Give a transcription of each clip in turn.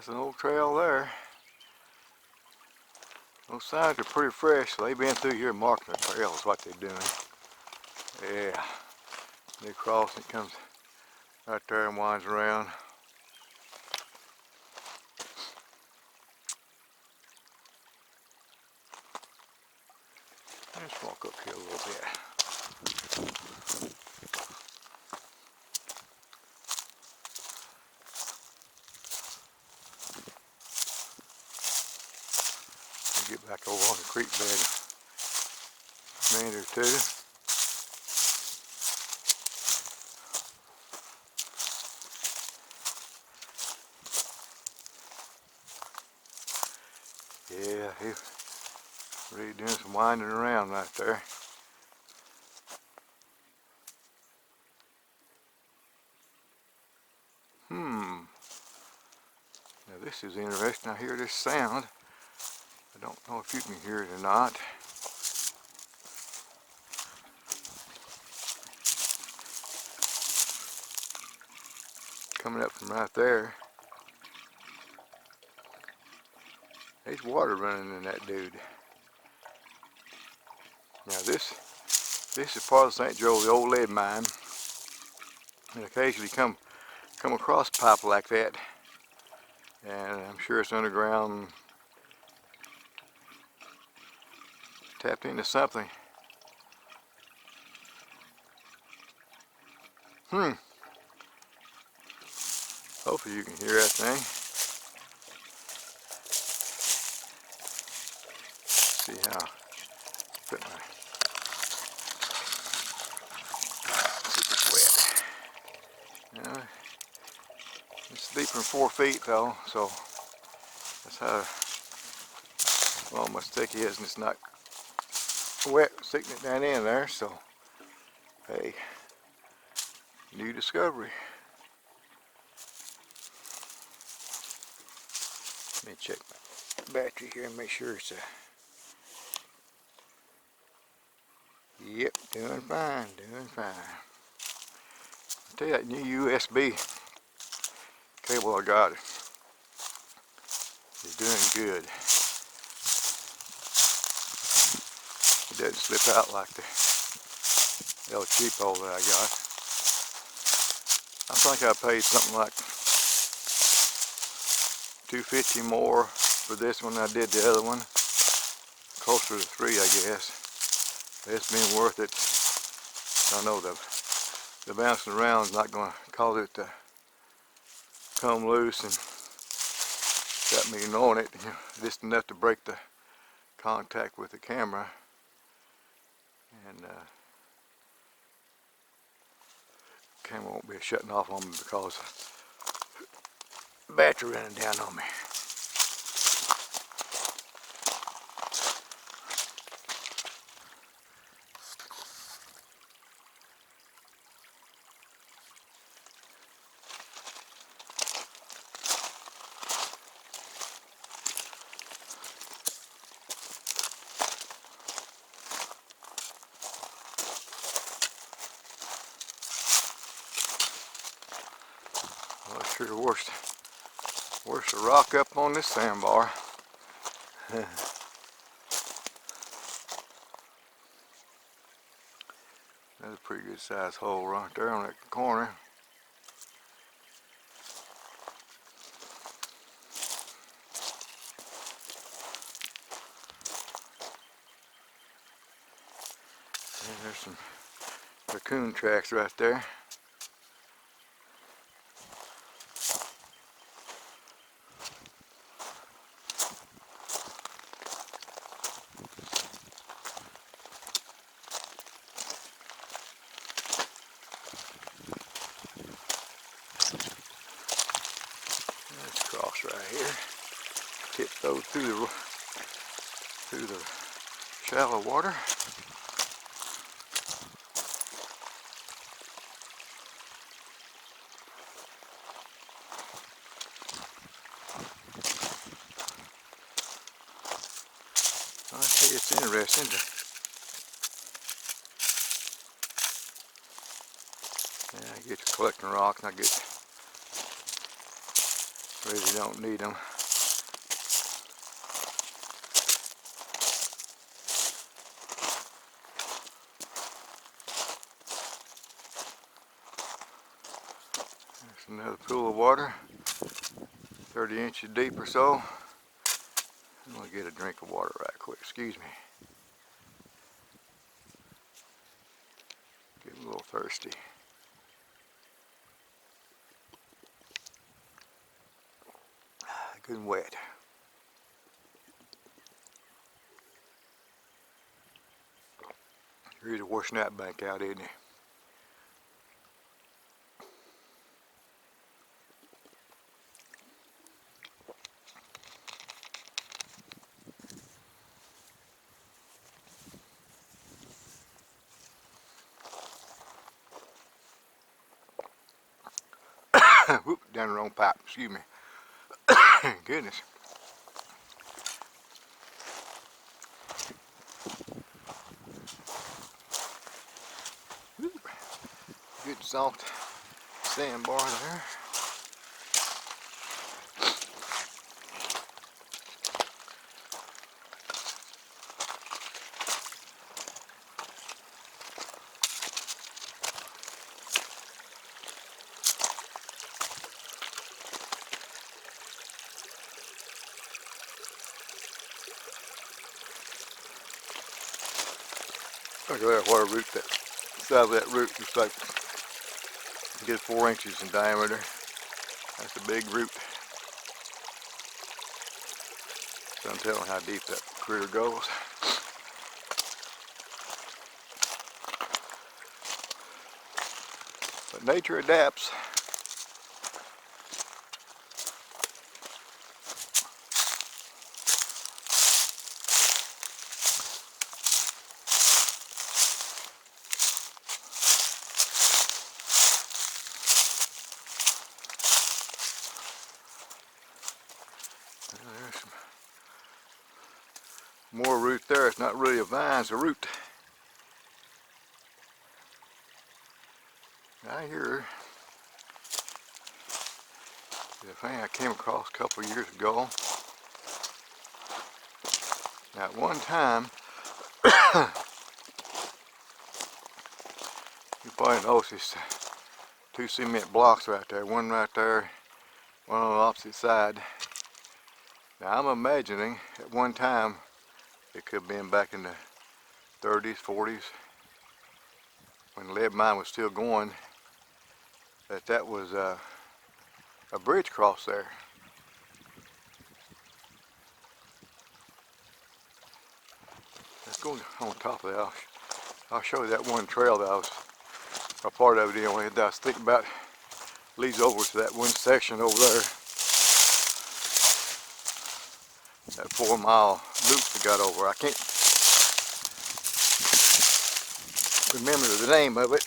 There's an old trail there. Those signs are pretty fresh, so they've been through here marking the trail is what they're doing. Yeah. They cross and it comes right there and winds around. Let's walk up here a little bit. Get back over on the creek bed a minute or two. Yeah, he's really doing some winding around right there. Now this is interesting. I hear this sound. I don't know if you can hear it or not. Coming up from right there. There's water running in that dude. Now this is part of St.Joe, the old lead mine. And occasionally come across pipe like that. And I'm sure it's underground, tapped into something. Hopefully you can hear that thing. See how I put my, see if it's wet. Yeah, it's deeper than 4 feet though, so that's how long my stick is, and it's not wet sticking it down in there. So hey, new discovery. Let me check my battery here and make sure it's yep, doing fine, doing fine. I'll tell you, that new USB cable I got is doing good. It doesn't slip out like the El Cheapo that I got. I think I paid something like $2.50 more for this one than I did the other one. Closer to $3, I guess. It's been worth it. I know the bouncing around is not going to cause it to come loose and got me knowing it, just enough to break the contact with the camera. And camera won't be shutting off on me because the battery running down on me. Well, it's sure worse to rock up on this sandbar. That's a pretty good sized hole right there on that corner. And there's some raccoon tracks right there. Let's cross right here. Tiptoe through the shallow water. I see it's interesting. Yeah, I get to collecting rocks and I get Really don't need them. There's another pool of water, 30 inches deep or so. I'm gonna get a drink of water right quick, excuse me. Getting a little thirsty. Good and wet. Ready to wash that bank out, isn't he? Whoop, down the wrong pipe, excuse me. Goodness. Good soft sandbar there. Look at that, what a root, that side of that root looks like a good 4 inches in diameter. That's a big root. So I'm telling how deep that critter goes. But nature adapts. There's some more root there. It's not really a vine, it's a root. I hear the thing I came across a couple of years ago. Now at one time, you probably noticed these 2 cement blocks right there, one right there, one on the opposite side. Now I'm imagining at one time, it could have been back in the 30s, 40s, when the lead mine was still going, that was a bridge cross there. Let's go on top of that. I'll show you that one trail that I was a part of it anyway, that I was thinking about leads over to that one section over there. That 4-mile loop that got over. I can't remember the name of it.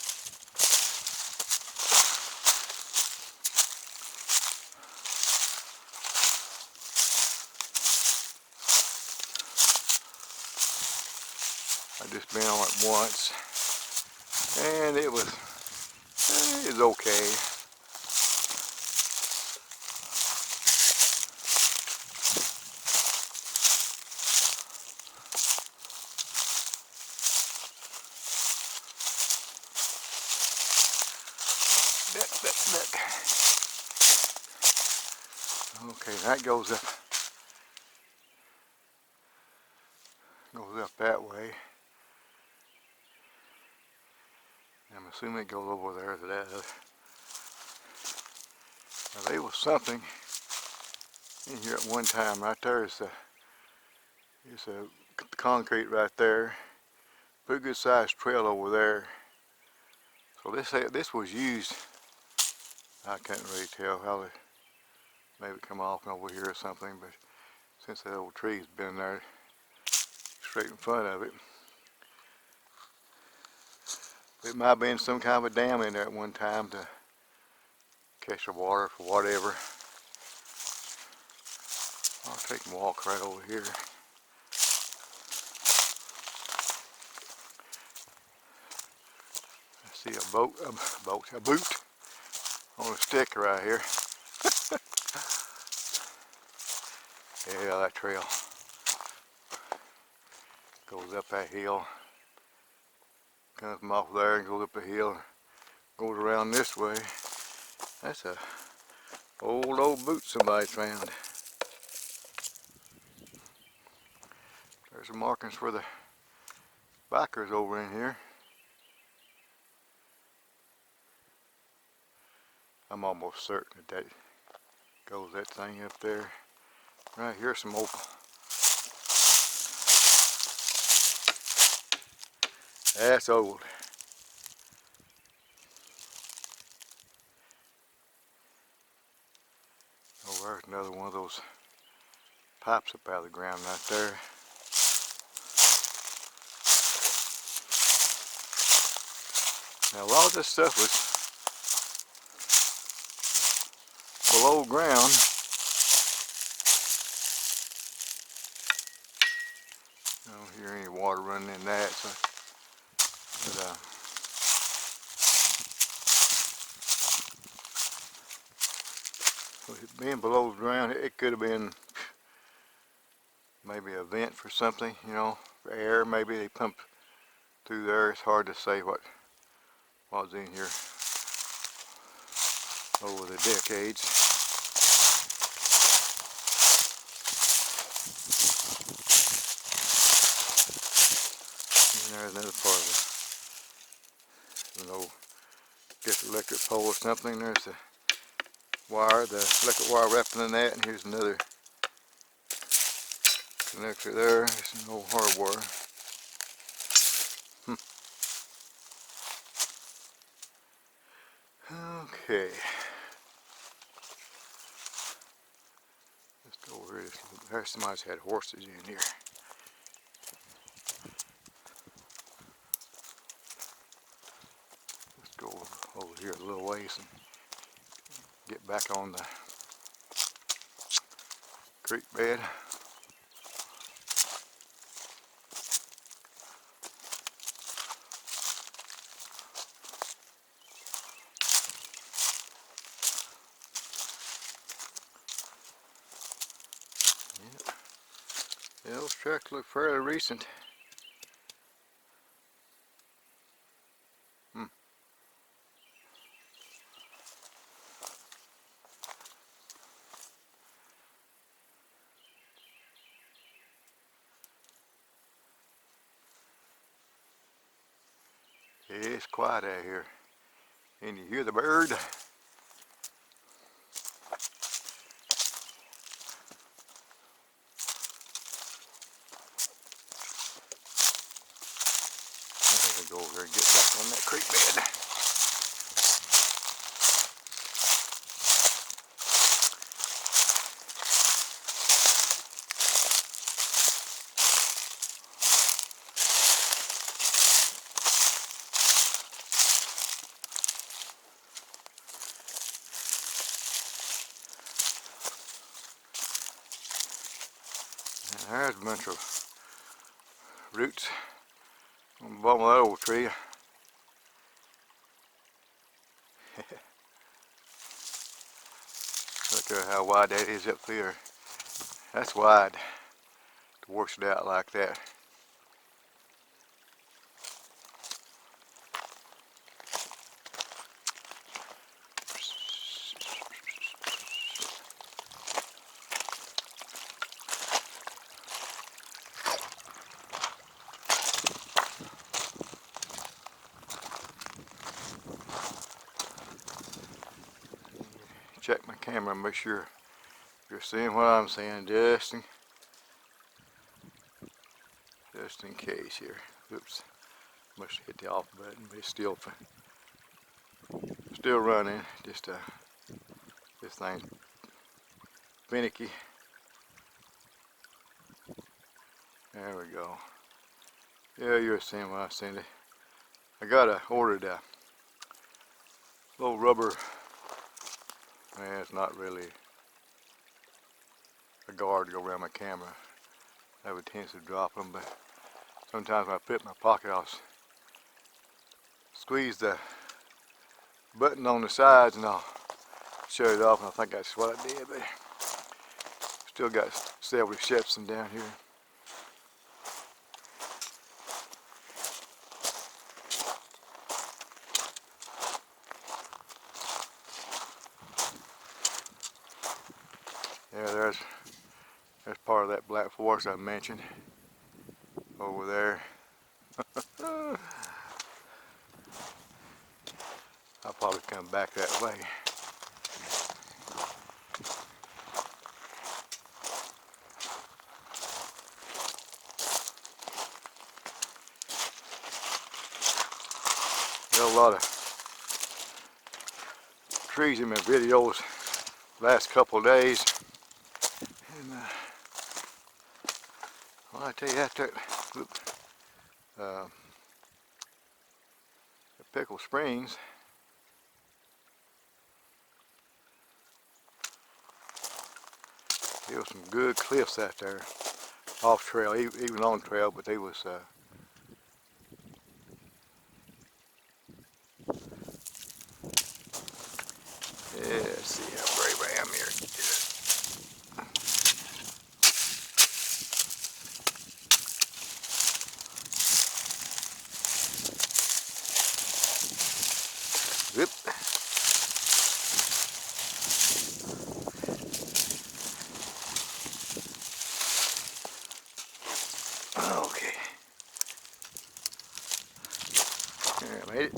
I just been on it once, and it was okay. Look. Okay, that goes up that way. I'm assuming it goes over there to that. Now there was something in here at one time. Right there is a concrete right there. Pretty good sized trail over there. So this was used. I can't really tell how they maybe come off over here or something, but since that old tree's been there straight in front of it, it might have been some kind of a dam in there at one time to catch the water for whatever. I'll take a walk right over here. I see a boot on a stick right here. Yeah, that trail goes up that hill, comes from off there and goes up the hill, goes around this way. That's a old boot somebody's found. There's some markings for the bikers over in here. I'm almost certain that goes that thing up there. Right here, some old. That's old. Oh, there's another one of those pipes up out of the ground right there. Now a lot of this stuff was below ground. I don't hear any water running in that, so, with it being below ground, it could have been maybe a vent for something, you know, for air. Maybe they pumped through there. It's hard to say what was in here over the decades. And there's another part of the, I guess electric pole or something. There's the wire, the electric wire wrapped in that, and here's another connector there. It's an old hardwire. Okay. Let's go over here. There's somebody's had horses in here. Let's go over here a little ways and get back on the creek bed. Yeah, those tracks look fairly recent. It's quiet out here. And you hear the bird? I'm gonna go over here and get back on that creek bed. And there's a bunch of roots on the bottom of that old tree. Look at how wide that is up there. That's wide to wash it out like that. Check my camera and make sure you're seeing what I'm seeing, just in case here. Oops, must have hit the off button, but it's still running. Just this thing's finicky. There we go. Yeah, you're seeing what I seen. I ordered a little rubber. Man, it's not really a guard to go around my camera. I have a tendency to drop them, but sometimes when I put it in my pocket, I'll squeeze the button on the sides and I'll shut it off, and I think that's what I did, but Still got several Shepson down here. Yeah, there's part of that black forest I mentioned over there. I'll probably come back that way. Got a lot of trees in my videos last couple of days. And well, I tell you that Pickle Springs, there was some good cliffs out there, off trail, even on trail, but they was yeah, let's see how brave I am here. Whoop. Okay. There, I made it.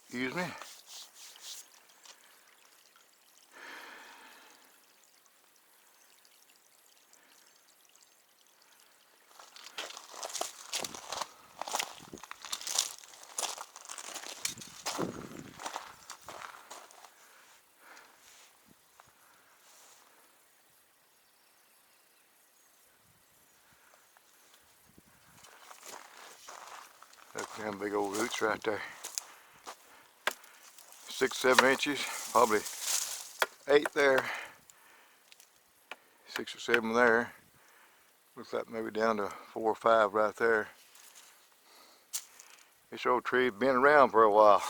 Excuse me. Look at them big old roots right there. 6, 7 inches, probably 8 there, 6 or 7 there. Looks like maybe down to 4 or 5 right there. This old tree been around for a while.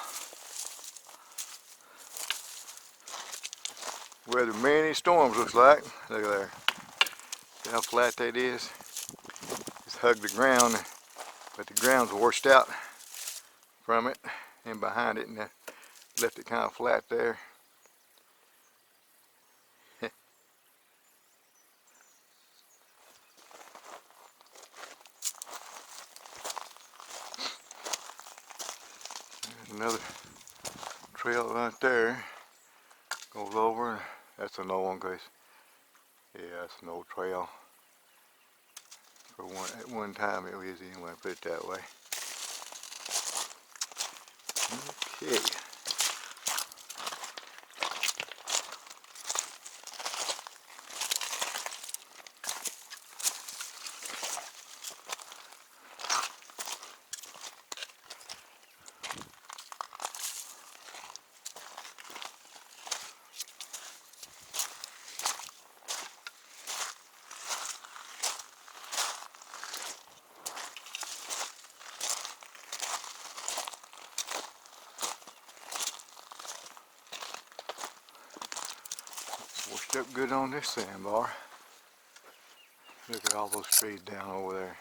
Weathered many storms, looks like. Look at there. See how flat that is? Just hugged the ground, but the ground's washed out from it and behind it, and that left it kind of flat there. There's another trail right there. Goes over. That's an old one, cause yeah, that's an old trail. At one time it was anyway. Put it that way. Okay. Washed up good on this sandbar. Look at all those trees down over there.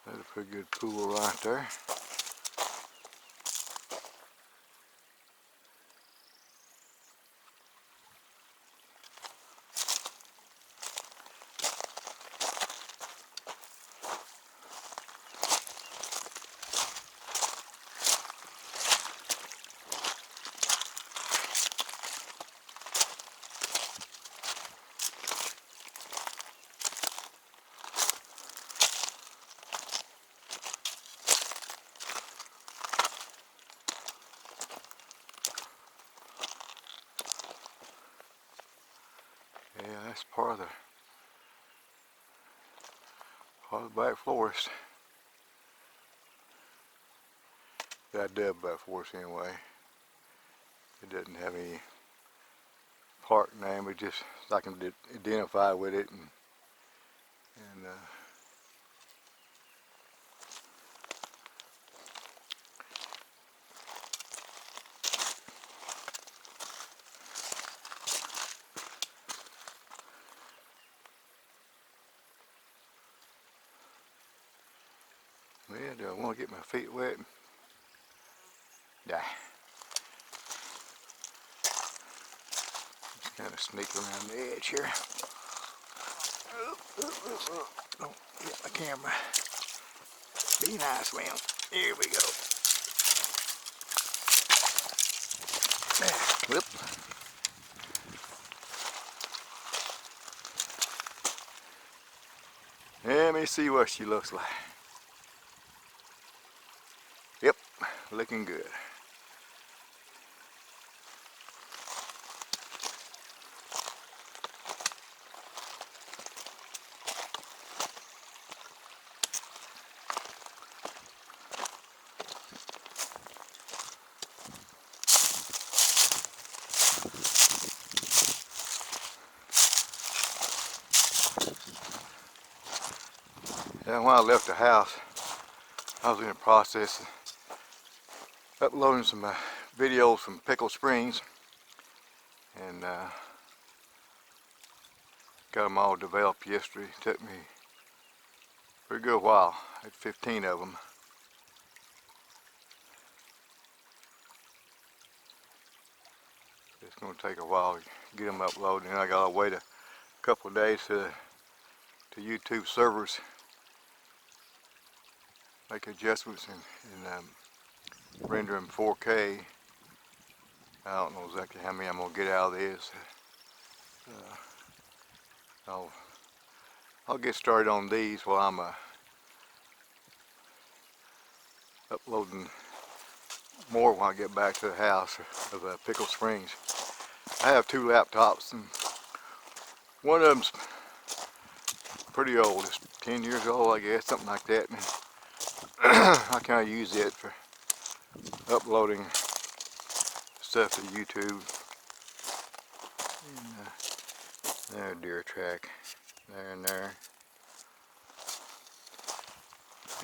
That's a pretty good pool right there. It's part of the back forest. That dub back forest anyway. It doesn't have any park name, but just so I can identify with it, and yeah, do I want to get my feet wet? Nah. Just kind of sneak around the edge here. Don't hit my camera. Be nice, man. Here we go. There. Whoop. Let me see what she looks like. Yep, looking good. And when I left the house, I was in the process of uploading some videos from Pickle Springs, and got them all developed yesterday. It took me a pretty good while. I had 15 of them. It's going to take a while to get them uploaded, and I got to wait a couple of days to YouTube servers make adjustments and render them 4K. I don't know exactly how many I'm going to get out of this. I'll get started on these while I'm uploading more when I get back to the house of Pickle Springs. I have two laptops, and one of them's pretty old. It's 10 years old, I guess, something like that. And I kind of use it for uploading stuff to YouTube. And, there, deer track, there and there.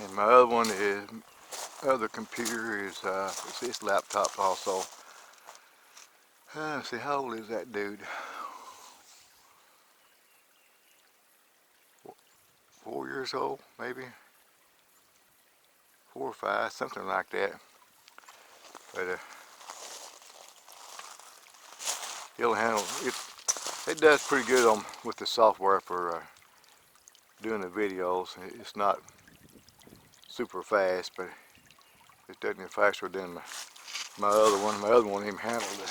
And my other one is, other computer is, it's laptop also. Let's see, how old is that dude? 4 years old, maybe? 4 or 5, something like that. But it'll handle it. It does pretty good on with the software for doing the videos. It's not super fast, but it's definitely faster than my other one. My other one even handled the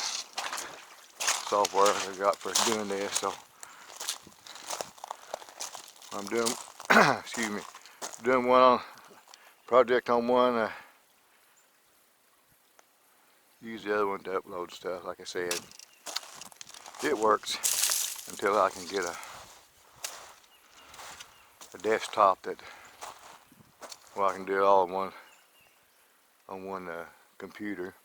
software I got for doing this. So I'm doing, excuse me, doing one project on one. Use the other one to upload stuff. Like I said, it works until I can get a desktop that, well, I can do it all on one computer.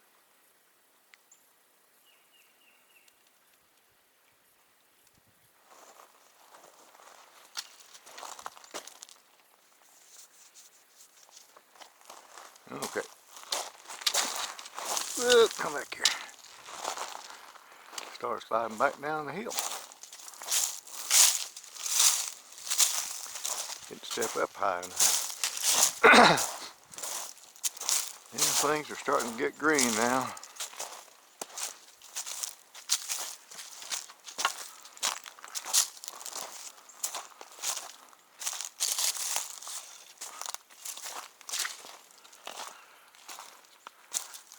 Okay. Come back here. Start sliding back down the hill. Didn't step up high enough. Yeah, things are starting to get green now.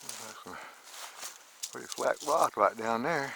There's some pretty flat rock right down there.